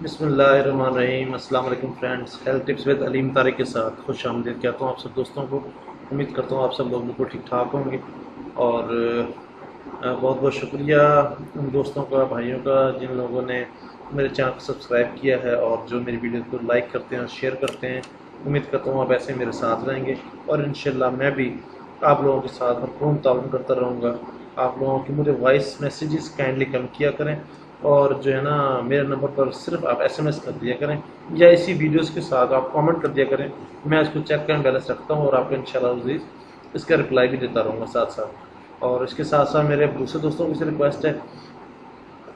बिस्मिल्लाहिर्रहमानिर्रहीम। अस्सलाम वालेकुम friends, health tips with Aleem Tariq के साथ खुश आमदीद कहता हूँ आप सब दोस्तों को। उम्मीद करता हूँ आप सब लोग बिल्कुल ठीक ठाक होंगे। और बहुत बहुत शुक्रिया उन दोस्तों का, भाइयों का, जिन लोगों ने मेरे चैनल को सब्सक्राइब किया है और जो मेरी वीडियो को लाइक करते हैं और शेयर करते हैं। उम्मीद करता हूँ आप ऐसे मेरे साथ रहेंगे और इंशाल्लाह मैं भी आप लोगों के साथ भरपूर ताउन करता रहूँगा। आप लोगों की मुझे वॉइस मैसेजेस काइंडली कम किया करें और जो है ना मेरे नंबर पर सिर्फ आप एसएमएस कर दिया करें या इसी वीडियोस के साथ आप कमेंट कर दिया करें। मैं इसको चेक एंड बैलेंस रखता हूँ और आपको इंशाल्लाह अज़ीज़ इसका रिप्लाई भी देता रहूँगा साथ साथ। और इसके साथ साथ मेरे दूसरे दोस्तों की रिक्वेस्ट है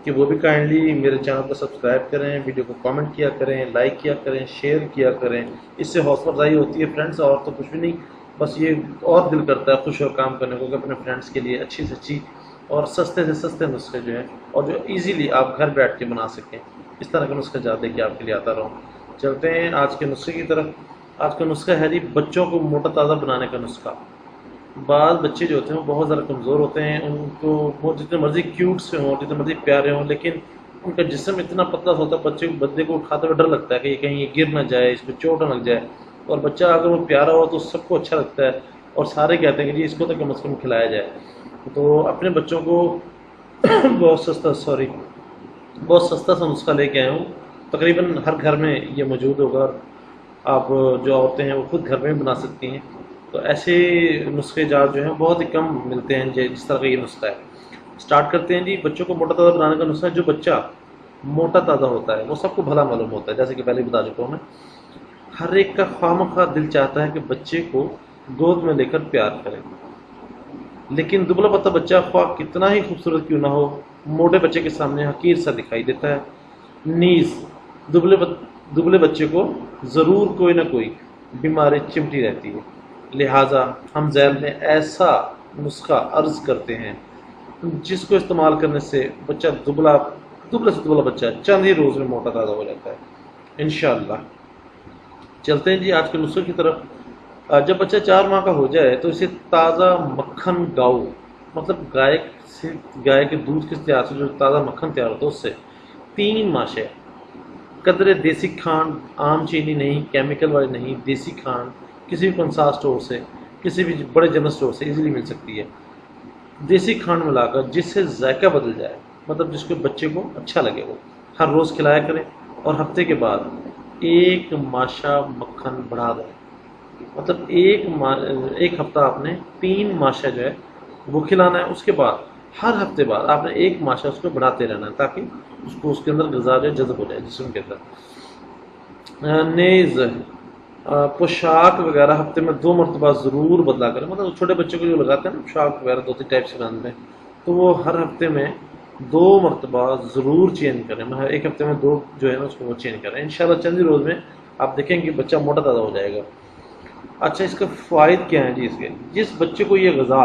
कि वो भी काइंडली मेरे चैनल को सब्सक्राइब करें, वीडियो को कमेंट किया करें, लाइक किया करें, शेयर किया करें। इससे हौसला अफजाई होती है फ्रेंड्स, और तो कुछ भी नहीं। बस ये और दिल करता है खुश और काम करने को कि अपने फ्रेंड्स के लिए अच्छी से अच्छी और सस्ते से सस्ते नुस्खे जो हैं और जो इजीली आप घर बैठ के बना सकें, इस तरह का नुस्खा जाते कि आपके लिए आता रहूँ। चलते हैं आज के नुस्खे की तरफ। आज का नुस्खा है जी बच्चों को मोटा ताज़ा बनाने का नुस्खा। बाल बच्चे जो होते हैं वो बहुत ज़्यादा कमज़ोर होते हैं, उनको वो जितने मर्ज़ी क्यूट से हों, जितने मर्ज़ी प्यारे हों, लेकिन उनका जिस्म इतना पतला होता है बच्चे को उठाते हुए डर लगता है कि कहीं ये गिर ना जाए, इस पर चोट ना लग जाए। और बच्चा अगर वो प्यारा हो तो सबको अच्छा लगता है और सारे कहते हैं कि जी इसको तो कम से कम खिलाया जाए। तो अपने बच्चों को बहुत सस्ता सा नुस्खा लेके आया हूँ। तकरीबन हर घर में ये मौजूद होगा। आप जो औरतें हैं वो खुद घर में भी बना सकती हैं। तो ऐसे नुस्खे जार जो हैं बहुत ही कम मिलते हैं जिस तरह का ये नुस्खा है। स्टार्ट करते हैं जी। बच्चों को मोटा ताज़ा बनाने का नुस्खा। जो बच्चा मोटा ताज़ा होता है वो सबको भला मालूम होता है, जैसे कि पहले बता चुका हूँ मैं। हर एक का खामखा दिल चाहता है कि बच्चे को गोद में लेकर प्यार करें, लेकिन दुबला पतला बच्चा ख्वाह कितना ही खूबसूरत क्यों ना हो, मोटे बच्चे के सामने हकीर सा दिखाई देता है। नीज दुबले बच्चे को ज़रूर कोई ना कोई बीमारी चिमटी रहती है। लिहाजा हम झैल में ऐसा नुस्खा अर्ज करते हैं जिसको इस्तेमाल करने से बच्चा दुबले से दुबला बच्चा चंद ही रोज़ में मोटा ताज़ा हो जाता है इंशाअल्लाह। चलते हैं जी आज के नुस्खे की तरफ। जब बच्चा 4 माह का हो जाए तो इसे ताज़ा मक्खन गाऊ, मतलब गाय के दूध के तैयार से जो ताज़ा मक्खन तैयार होता है उससे 3 माशे कदरे देसी खांड, आम चीनी नहीं, केमिकल वाली नहीं, देसी खांड किसी भी पंसार स्टोर से, किसी भी बड़े जनरल स्टोर से इजीली मिल सकती है। देसी खांड मिलाकर जिससे जायका बदल जाए, मतलब जिसको बच्चे को अच्छा लगे, वो हर रोज़ खिलाया करें और हफ्ते के बाद 1 माशा मक्खन बढ़ा दें। मतलब एक हफ्ता आपने 3 माशा जो है वो खिलाना है। उसके बाद हर हफ्ते बाद आपने 1 माशा उसको बढ़ाते रहना है ताकि उसको उसके अंदर ग़िज़ा जो जज़ब हो जाए जिस्म के अंदर। नेज़ पोशाक वगैरह हफ्ते में 2 मरतबा ज़रूर बदला करें। मतलब छोटे बच्चों को जो लगाते हैं ना पोशाक वगैरह 2-3 टाइप से बनाते हैं, तो वो हर हफ्ते में 2 मरतबा ज़रूर चेंज करें। मतलब एक हफ्ते में 2 जो है ना उसको वो चेंज करें। इंशाल्लाह चंद ही रोज़ में आप देखेंगे बच्चा मोटा ताज़ा हो जाएगा। अच्छा, इसका फ़ायदे क्या है जी इसके? जिस बच्चे को ये ग़िज़ा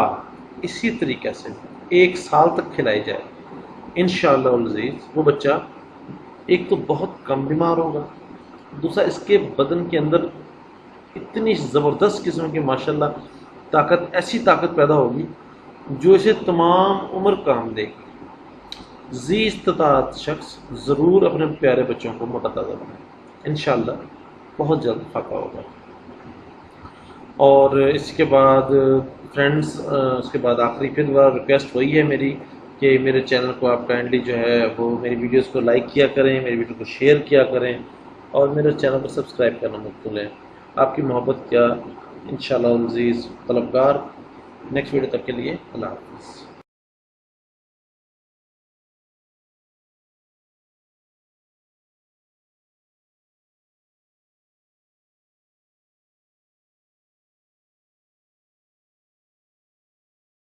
इसी तरीक़े से 1 साल तक खिलाई जाए, इंशाअल्लाह अज़ीज़ वो बच्चा एक तो बहुत कम बीमार होगा, दूसरा इसके बदन के अंदर इतनी ज़बरदस्त किस्म की माशाल्लाह ताकत, ऐसी ताकत पैदा होगी जो इसे तमाम उम्र काम देगी। ज़ी इस्तिताअत शख्स ज़रूर अपने प्यारे बच्चों को मोटा ताज़ा बनाए, इंशाअल्लाह बहुत जल्द फाका होगा। और इसके बाद फ्रेंड्स, उसके बाद आखिरी फिर बार रिक्वेस्ट वही है मेरी कि मेरे चैनल को आप काइंडली जो है वो मेरी वीडियोस को लाइक किया करें, मेरी वीडियो को शेयर किया करें और मेरे चैनल को सब्सक्राइब करना मत भूलें। आपकी मोहब्बत क्या इंशाअल्लाह अज़ीज़ तलबगार। नेक्स्ट वीडियो तक के लिए अल्लाह हाफ़िज़।